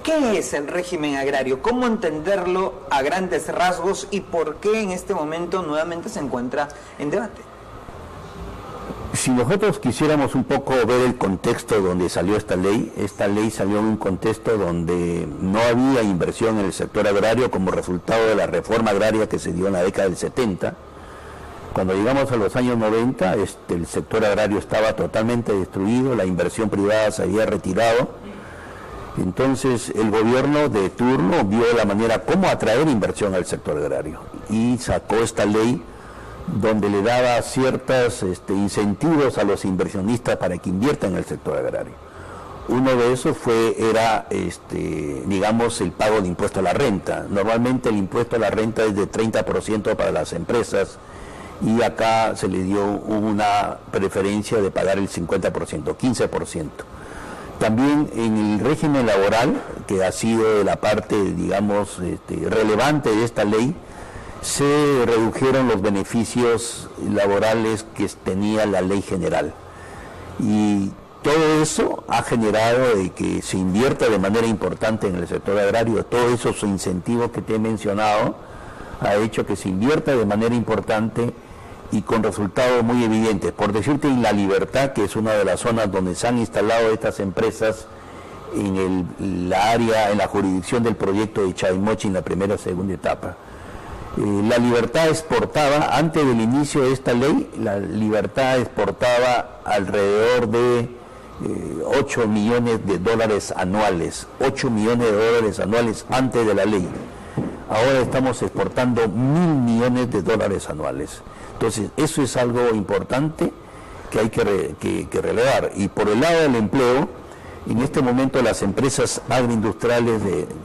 ¿Qué es el régimen agrario? ¿Cómo entenderlo a grandes rasgos y por qué en este momento nuevamente se encuentra en debate? Si nosotros quisiéramos un poco ver el contexto donde salió esta ley salió en un contexto donde no había inversión en el sector agrario como resultado de la reforma agraria que se dio en la década del 70. Cuando llegamos a los años 90, el sector agrario estaba totalmente destruido, la inversión privada se había retirado. Entonces el gobierno de turno vio la manera cómo atraer inversión al sector agrario y sacó esta ley donde le daba ciertos incentivos a los inversionistas para que inviertan en el sector agrario. Uno de esos era digamos, el pago de impuesto a la renta. Normalmente el impuesto a la renta es de 30% para las empresas y acá se le dio una preferencia de pagar el 50%, 15%. También en el régimen laboral, que ha sido la parte, digamos, relevante de esta ley, se redujeron los beneficios laborales que tenía la ley general. Y todo eso ha generado de que se invierta de manera importante en el sector agrario. Todos esos incentivos que te he mencionado ha hecho que se invierta de manera importante y con resultados muy evidentes. Por decirte, en La Libertad, que es una de las zonas donde se han instalado estas empresas en la jurisdicción del proyecto de Chavimochi en la primera y segunda etapa. La Libertad exportaba, antes del inicio de esta ley, La Libertad exportaba alrededor de 8 millones de dólares anuales, 8 millones de dólares anuales antes de la ley. Ahora estamos exportando 1.000 millones de dólares anuales. Entonces, eso es algo importante que hay que relevar. Y por el lado del empleo, en este momento las empresas agroindustriales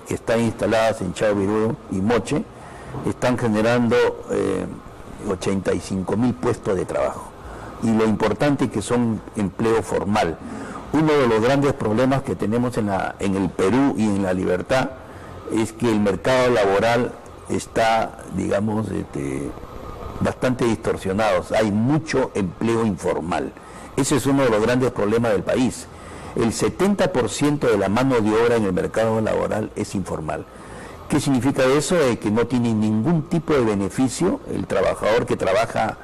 que están instaladas en Chao Virudo y Moche están generando 85.000 puestos de trabajo. Y lo importante es que son empleo formal. Uno de los grandes problemas que tenemos en el Perú y en La Libertad es que el mercado laboral está, digamos, bastante distorsionado. Hay mucho empleo informal. Ese es uno de los grandes problemas del país. El 70% de la mano de obra en el mercado laboral es informal. ¿Qué significa eso? Que no tiene ningún tipo de beneficio el trabajador que trabaja,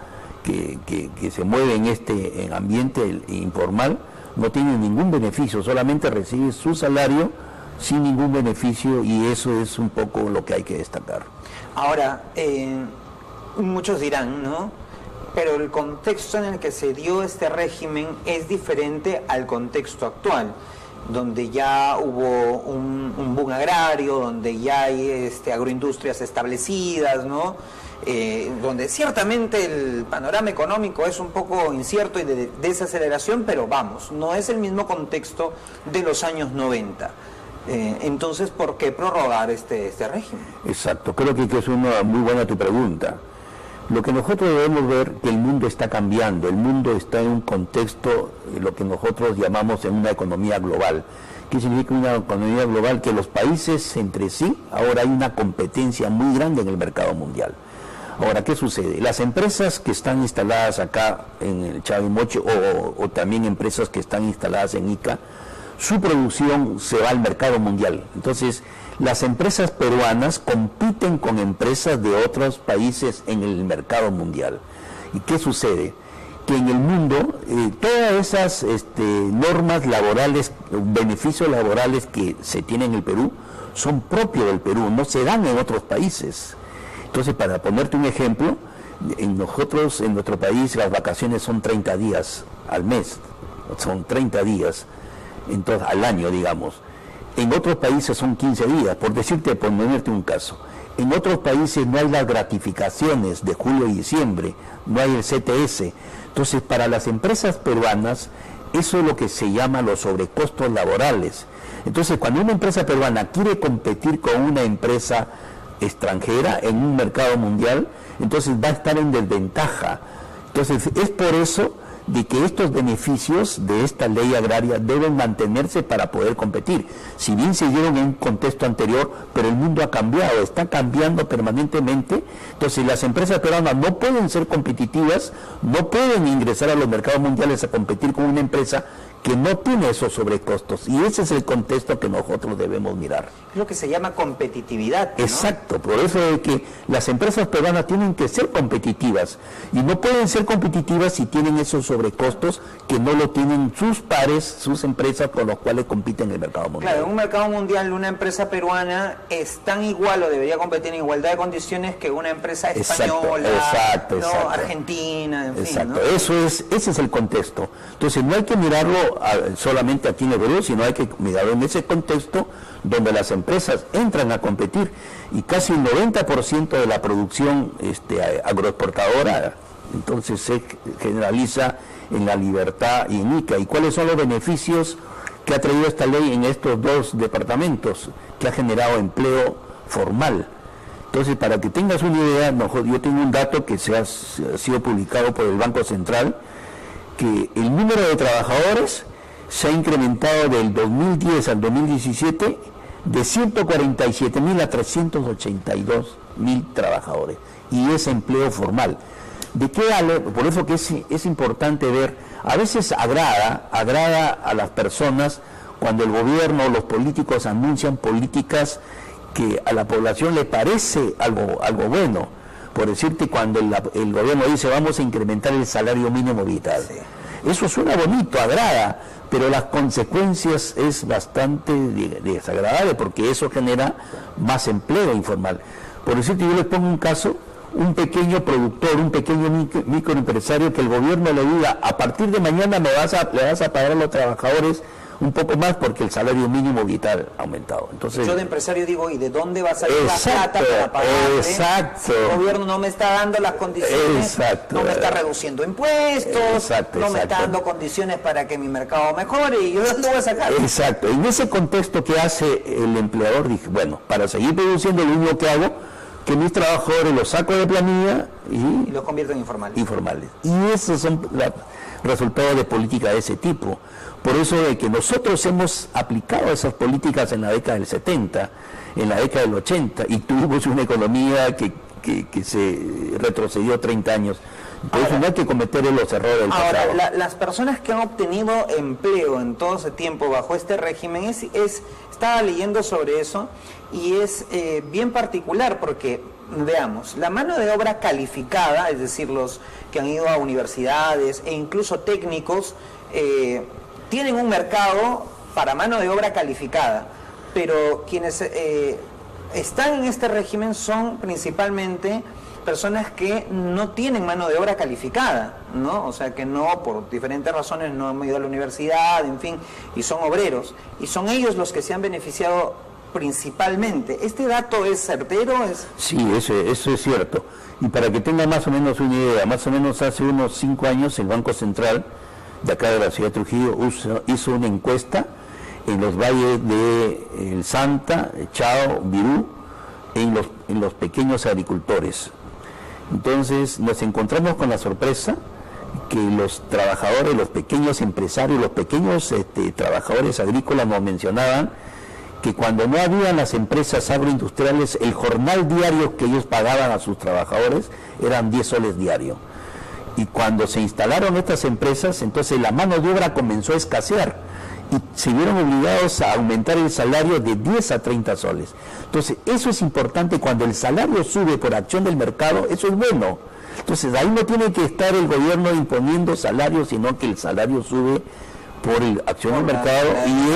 que se mueve en ambiente informal, no tiene ningún beneficio, solamente recibe su salario sin ningún beneficio, y eso es un poco lo que hay que destacar. Ahora, muchos dirán, ¿no? Pero el contexto en el que se dio este régimen es diferente al contexto actual, donde ya hubo un boom agrario, donde ya hay agroindustrias establecidas, ¿no? Donde ciertamente el panorama económico es un poco incierto y de desaceleración, pero vamos, no es el mismo contexto de los años 90. Entonces, ¿por qué prorrogar este régimen? Exacto, creo que es una muy buena tu pregunta. Lo que nosotros debemos ver que el mundo está cambiando, el mundo está en un contexto, lo que nosotros llamamos en una economía global. ¿Qué significa una economía global? Que los países entre sí, ahora hay una competencia muy grande en el mercado mundial. Ahora, ¿qué sucede? Las empresas que están instaladas acá en el Chavimochi o también empresas que están instaladas en Ica, su producción se va al mercado mundial. Entonces, las empresas peruanas compiten con empresas de otros países en el mercado mundial. ¿Y qué sucede? Que en el mundo todas esas normas laborales, beneficios laborales que se tienen en el Perú, son propios del Perú, no se dan en otros países. Entonces, para ponerte un ejemplo, en nuestro país las vacaciones son 30 días al mes, son 30 días entonces, al año, digamos. En otros países son 15 días, por ponerte un caso. En otros países no hay las gratificaciones de julio y diciembre, no hay el CTS. Entonces, para las empresas peruanas, eso es lo que se llama los sobrecostos laborales. Entonces, cuando una empresa peruana quiere competir con una empresa extranjera en un mercado mundial, entonces va a estar en desventaja. Entonces, es por eso de que estos beneficios de esta ley agraria deben mantenerse para poder competir. Si bien se dieron en un contexto anterior, pero el mundo ha cambiado, está cambiando permanentemente. Entonces las empresas peruanas no pueden ser competitivas, no pueden ingresar a los mercados mundiales a competir con una empresa que no tiene esos sobrecostos, y ese es el contexto que nosotros debemos mirar. Es lo que se llama competitividad, ¿no? Exacto, por eso es que las empresas peruanas tienen que ser competitivas, y no pueden ser competitivas si tienen esos sobrecostos que no lo tienen sus pares, sus empresas con los cuales compiten en el mercado mundial. Claro, en un mercado mundial una empresa peruana es tan igual o debería competir en igualdad de condiciones que una empresa española, exacto, argentina, en fin, ¿no? Ese es el contexto. Entonces no hay que mirarlo solamente aquí en el Perú, sino hay que mirarlo en ese contexto donde las empresas entran a competir, y casi el 90% de la producción agroexportadora entonces se generaliza en La Libertad y en Ica. ¿Y cuáles son los beneficios que ha traído esta ley en estos dos departamentos? Que ha generado empleo formal. Entonces, para que tengas una idea, yo tengo un dato que ha sido publicado por el Banco Central, que el número de trabajadores se ha incrementado del 2010 al 2017 de 147.000 a 382.000 trabajadores, y es empleo formal. ¿De qué vale? Por eso que es importante ver, a veces agrada a las personas cuando el gobierno o los políticos anuncian políticas que a la población le parece algo bueno. Por decirte, cuando el gobierno dice vamos a incrementar el salario mínimo vital. Sí. Eso suena bonito, agrada, pero las consecuencias es bastante desagradable, porque eso genera más empleo informal. Por decirte, yo les pongo un caso, un pequeño productor, un pequeño microempresario, que el gobierno le diga, a partir de mañana le vas a pagar a los trabajadores un poco más porque el salario mínimo vital ha aumentado. Entonces, yo de empresario digo, ¿y de dónde va a salir la plata para pagar? Exacto. Si el gobierno no me está dando las condiciones, no me está reduciendo impuestos, no me está dando condiciones para que mi mercado mejore, y yo dónde voy a sacar. Exacto. En ese contexto, ¿qué hace el empleador? Dije, bueno, para seguir produciendo, lo único que hago, que mis trabajadores los saco de planilla y los convierto en informales. Y esos son los resultados de política de ese tipo. Por eso de que nosotros hemos aplicado esas políticas en la década del 70, en la década del 80, y tuvimos una economía que se retrocedió 30 años. Entonces ahora, no hay que cometer los errores del pasado. Ahora, las personas que han obtenido empleo en todo ese tiempo bajo este régimen, estaba leyendo sobre eso, y es bien particular porque, veamos, la mano de obra calificada, es decir, los que han ido a universidades e incluso técnicos, tienen un mercado para mano de obra calificada, pero quienes están en este régimen son principalmente personas que no tienen mano de obra calificada, ¿no? O sea, que no, por diferentes razones, no han ido a la universidad, en fin, y son obreros, y son ellos los que se han beneficiado principalmente. ¿Este dato es certero? Sí, eso es cierto. Y para que tenga más o menos una idea, más o menos hace unos 5 años el Banco Central de acá de la ciudad de Trujillo hizo una encuesta en los valles de El Santa, Chao, Virú, en los pequeños agricultores. Entonces nos encontramos con la sorpresa que los trabajadores, los pequeños empresarios, los pequeños trabajadores agrícolas nos mencionaban que cuando no habían las empresas agroindustriales, el jornal diario que ellos pagaban a sus trabajadores eran 10 soles diarios. Y cuando se instalaron estas empresas, entonces la mano de obra comenzó a escasear y se vieron obligados a aumentar el salario de 10 a 30 soles. Entonces, eso es importante. Cuando el salario sube por acción del mercado, eso es bueno. Entonces, ahí no tiene que estar el gobierno imponiendo salarios, sino que el salario sube por acción del mercado, y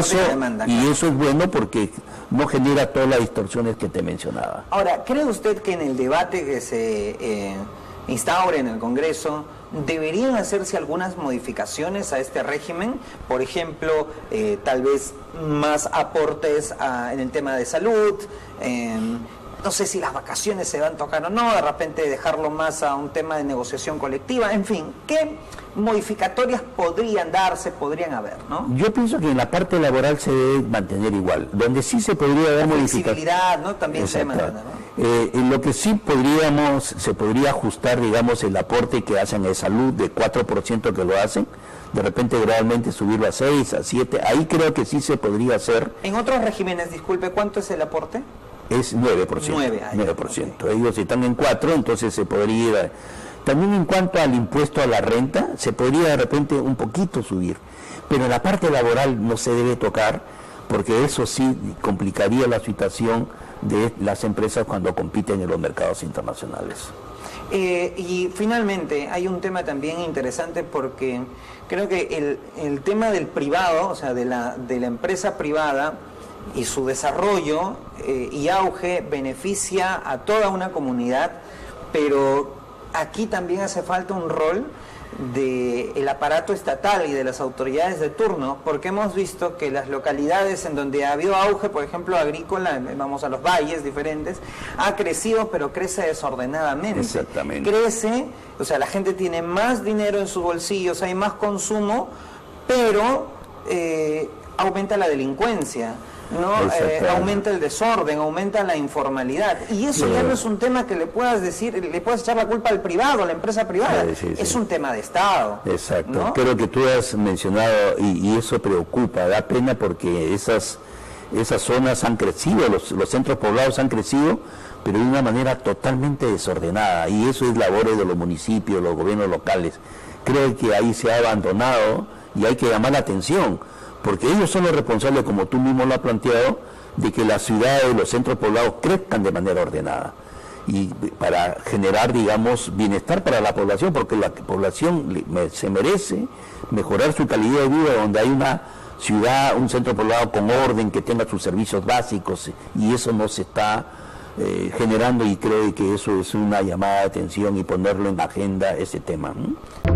eso es bueno porque no genera todas las distorsiones que te mencionaba. Ahora, ¿cree usted que en el debate que se instaure en el Congreso deberían hacerse algunas modificaciones a este régimen? Por ejemplo, tal vez más aportes en el tema de salud, no sé si las vacaciones se van a tocar o no, de repente dejarlo más a un tema de negociación colectiva, en fin, ¿qué modificatorias podrían haber, ¿no? Yo pienso que en la parte laboral se debe mantener igual, donde sí se podría dar flexibilidad, ¿no? También se debe mantener, ¿no? En lo que sí se podría ajustar, digamos, el aporte que hacen de salud de 4% que lo hacen, de repente gradualmente subirlo a 6, a 7, ahí creo que sí se podría hacer. En otros regímenes, disculpe, ¿cuánto es el aporte? Es 9%. 9%. Ellos están en 4, entonces se podría ir También en cuanto al impuesto a la renta, se podría de repente un poquito subir, pero en la parte laboral no se debe tocar, porque eso sí complicaría la situación de las empresas cuando compiten en los mercados internacionales. Y finalmente hay un tema también interesante, porque creo que el tema del privado, o sea, de la empresa privada y su desarrollo y auge beneficia a toda una comunidad, pero aquí también hace falta un rol del aparato estatal y de las autoridades de turno, porque hemos visto que las localidades en donde ha habido auge, por ejemplo agrícola, vamos a los valles diferentes, ha crecido, pero crece desordenadamente. Exactamente. Crece, o sea, la gente tiene más dinero en sus bolsillos, hay más consumo, pero aumenta la delincuencia, ¿no? Aumenta el desorden, aumenta la informalidad, y eso ya no es un tema que le puedas decir, le puedas echar la culpa al privado, a la empresa privada. Es un tema de Estado. Exacto, ¿no? Creo que tú has mencionado, y eso preocupa, da pena, porque esas zonas han crecido, los centros poblados han crecido, pero de una manera totalmente desordenada, y eso es labor de los municipios, los gobiernos locales. Creo que ahí se ha abandonado y hay que llamar la atención, porque ellos son los responsables, como tú mismo lo has planteado, de que las ciudades, los centros poblados crezcan de manera ordenada, y para generar, digamos, bienestar para la población, porque la población se merece mejorar su calidad de vida, donde hay una ciudad, un centro poblado con orden, que tenga sus servicios básicos, y eso no se está generando, y creo que eso es una llamada de atención y ponerlo en agenda ese tema, ¿no?